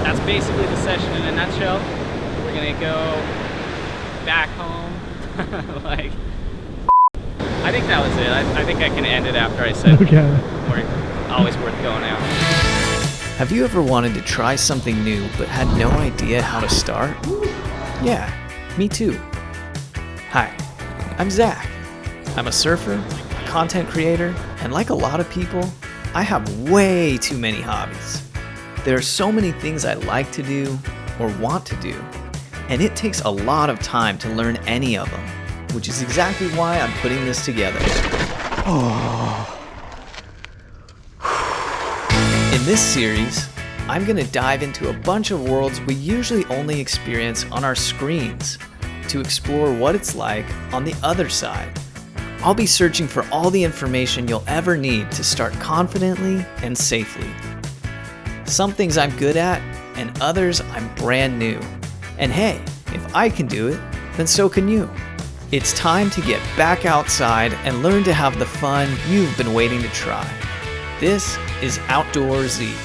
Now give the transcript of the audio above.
that's basically the session in a nutshell. We're gonna go back home. Like, I think that was it. I think I can end it after I said always worth going out. Have you ever wanted to try something new but had no idea how to start? Yeah, me too. Hi, I'm Zach. I'm a surfer, a content creator, and like a lot of people, I have way too many hobbies. There are so many things I like to do or want to do, and it takes a lot of time to learn any of them, which is exactly why I'm putting this together. In this series, I'm going to dive into a bunch of worlds we usually only experience on our screens to explore what it's like on the other side. I'll be searching for all the information you'll ever need to start confidently and safely. Some things I'm good at, and others I'm brand new. And hey, if I can do it, then so can you. It's time to get back outside and learn to have the fun you've been waiting to try. This is Outdoorsman.